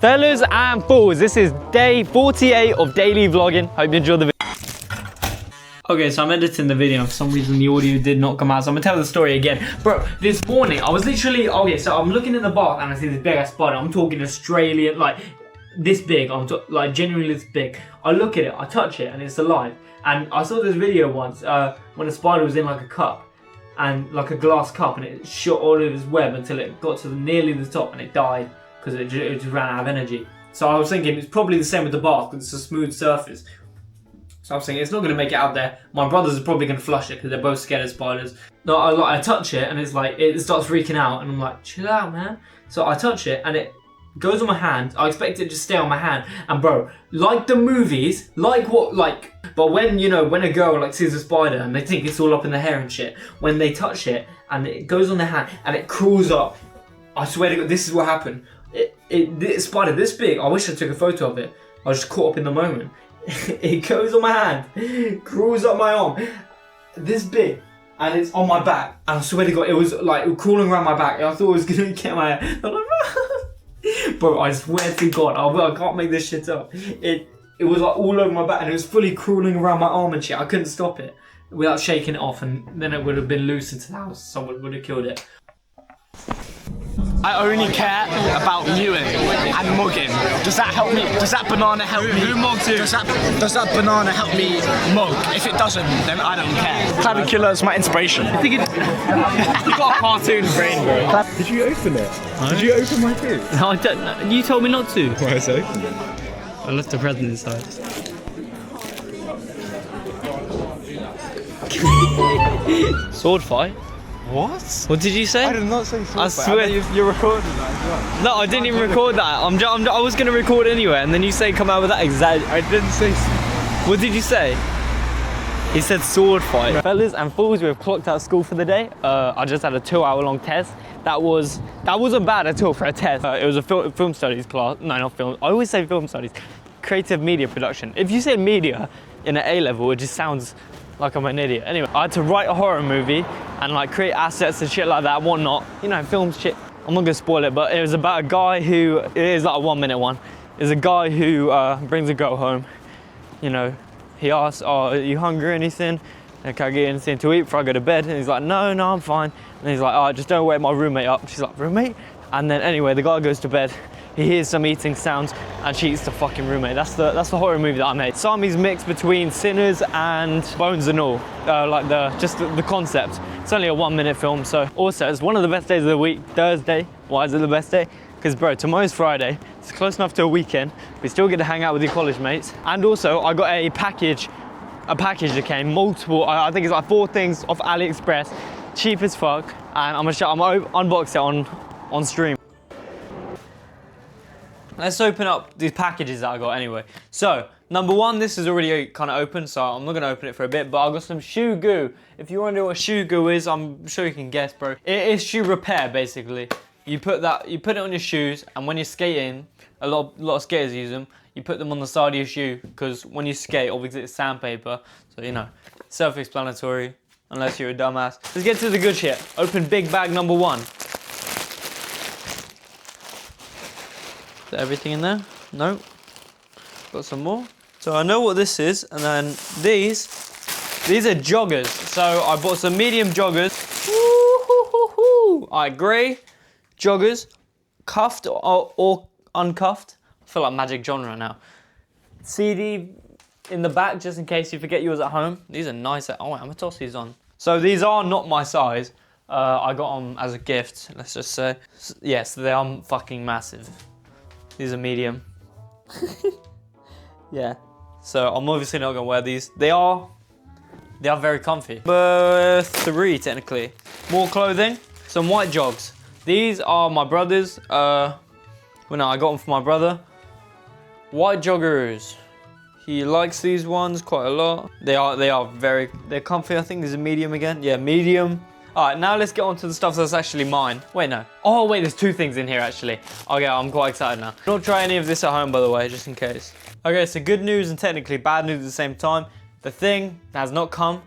Fellas and fools, this is day 48 of daily vlogging. Hope you enjoyed the video. Okay, so I'm editing the video. For some reason, the audio did not come out, so I'm gonna tell the story again. Bro, this morning, I was literally, okay, so I'm looking in the bath and I see this big ass spider. I'm talking Australian, like, this big. Like, genuinely this big. I look at it, I touch it, and it's alive. And I saw this video once when a spider was in like a cup, and like a glass cup, and it shot all of its web until it got to nearly the top and it died because it just ran out of energy. So I was thinking it's probably the same with the bath because it's a smooth surface. So I was thinking it's not going to make it out there. My brothers are probably going to flush it because they're both scared of spiders. No, I touch it and it's like, it starts freaking out and I'm like, chill out, man. So I touch it and it goes on my hand. I expect it to stay on my hand. And bro, like the movies, but when, you know, when a girl like sees a spider and they think it's all up in their hair and shit, when they touch it and it goes on their hand and it crawls up, I swear to God, this is what happened. This spider this big, I wish I took a photo of it. I was just caught up in the moment. It goes on my hand, crawls up my arm, this big, and it's on my back. And I swear to God, it was like crawling around my back. I thought it was gonna get my hair. Bro, I swear to God, I can't make this shit up. It was like all over my back, and it was fully crawling around my arm and shit. I couldn't stop it without shaking it off, and then it would have been loose into the house. Someone would have killed it. I only care about mewing and mugging. Does that help me? Does that banana help me? Who mugs you? Does that banana help me mug? If it doesn't, then I don't care. Clavicula is my inspiration. I think you got a cartoon brain, bro. Did you open it? Huh? Did you open my food? No, I don't. You told me not to. Why is it open? I left the present inside. Sword fight? What? What did you say? I did not say sword I swear. you're recording that as well. No, I didn't even record that. I was gonna record anyway, and then you say come out with that exact. I didn't say. What did you say? He said sword fight. Fellas and fools, we've clocked out school for the day. I just had a 2-hour-long test. That wasn't bad at all for a test. It was a film studies class. No, not film. I always say film studies. Creative media production. If you say media in an A level, it just sounds like I'm an idiot. Anyway, I had to write a horror movie and like create assets and shit like that, whatnot. You know, film shit. I'm not gonna spoil it, but it was about a guy who, it is like a 1-minute one. It's a guy who brings a girl home. You know, he asks, oh, are you hungry or anything? And can I get anything to eat before I go to bed? And he's like, no, I'm fine. And he's like, oh, just don't wake my roommate up. She's like, roommate? And then anyway, the guy goes to bed. He hears some eating sounds and she eats the fucking roommate. That's the horror movie that I made. Siamese mix between Sinners and Bones and All. Like the concept. It's only a 1-minute film, so also it's one of the best days of the week, Thursday. Why is it the best day? Because bro, tomorrow's Friday. It's close enough to a weekend. We still get to hang out with your college mates. And also I got a package that came, multiple, I think it's like 4 things off AliExpress, cheap as fuck. And I'm gonna unbox it on stream. Let's open up these packages that I got anyway. So, number 1, this is already kind of open, so I'm not going to open it for a bit, but I got some shoe goo. If you wonder what shoe goo is, I'm sure you can guess, bro. It is shoe repair, basically. You put it on your shoes, and when you're skating, a lot of skaters use them, you put them on the side of your shoe, because when you skate, obviously it's sandpaper, so you know, self-explanatory, unless you're a dumbass. Let's get to the good shit. Open big bag number 1. Is everything in there? No. Got some more. So I know what this is, and then these are joggers. So I bought some medium joggers. Alright, grey joggers, cuffed or uncuffed. I feel like Magic John right now. CD in the back, just in case you forget yours at home. These are nice. Oh, wait, I'm gonna toss these on. So these are not my size. I got them as a gift, let's just say. Yes, they are fucking massive. These are medium. Yeah. So I'm obviously not gonna wear these. They are very comfy. Number 3 technically. More clothing. Some white jogs. These are my brother's. Well, no, I got them for my brother. White joggers. He likes these ones quite a lot. They're comfy. I think these are medium again. Yeah, medium. Alright, now let's get on to the stuff that's actually mine. Wait, no. Oh, wait, there's 2 things in here, actually. Okay, I'm quite excited now. Don't try any of this at home, by the way, just in case. Okay, so good news and technically bad news at the same time. The thing has not come,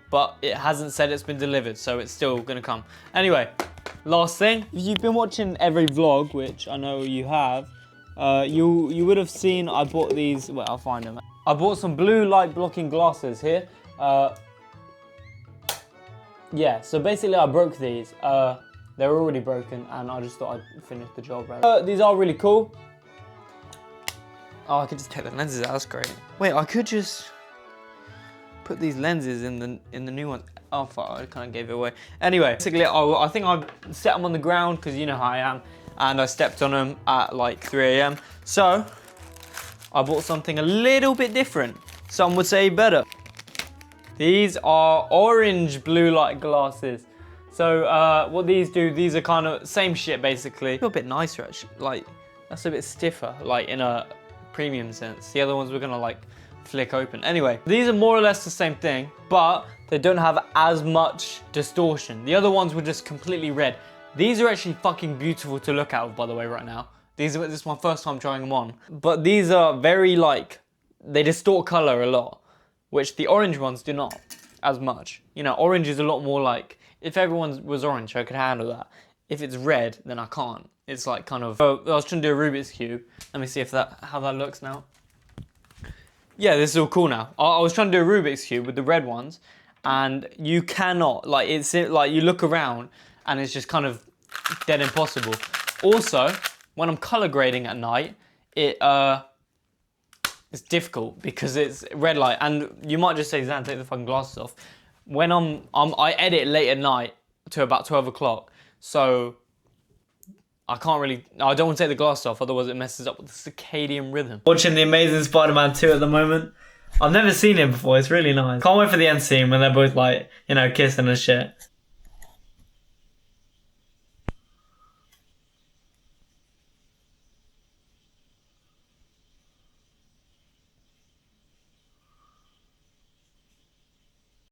but it hasn't said it's been delivered, so it's still gonna come. Anyway, last thing. If you've been watching every vlog, which I know you have, You would have seen I bought these. Well, I'll find them. I bought some blue light blocking glasses here. Yeah, so basically I broke these. They're already broken, and I just thought I'd finish the job. Right? These are really cool. Oh, I could just take the lenses out. That's great. Wait, I could just put these lenses in the new one. Oh fuck, I kind of gave it away. Anyway, basically, I think I set them on the ground because you know how I am, and I stepped on them at like 3 AM. So I bought something a little bit different. Some would say better. These are orange blue light glasses. So what these do, these are kind of same shit basically. A bit nicer actually. Like that's a bit stiffer, like in a premium sense. The other ones were gonna like flick open. Anyway, these are more or less the same thing, but they don't have as much distortion. The other ones were just completely red. These are actually fucking beautiful to look at, by the way, right now. This is my first time trying them on. But these are very like, they distort color a lot, which the orange ones do not as much. You know, orange is a lot more like, if everyone was orange, I could handle that. If it's red, then I can't. It's like kind of, so I was trying to do a Rubik's Cube. Let me see if how that looks now. Yeah, this is all cool now. I was trying to do a Rubik's Cube with the red ones, and you cannot, like, it's like you look around and it's just kind of dead impossible. Also, when I'm color grading at night, it's difficult because it's red light, and you might just say, Zan, take the fucking glasses off. When I edit late at night to about 12 o'clock, so I can't really, I don't want to take the glasses off, otherwise it messes up with the circadian rhythm. Watching The Amazing Spider-Man 2 at the moment. I've never seen it before, it's really nice. Can't wait for the end scene when they're both like, you know, kissing and shit.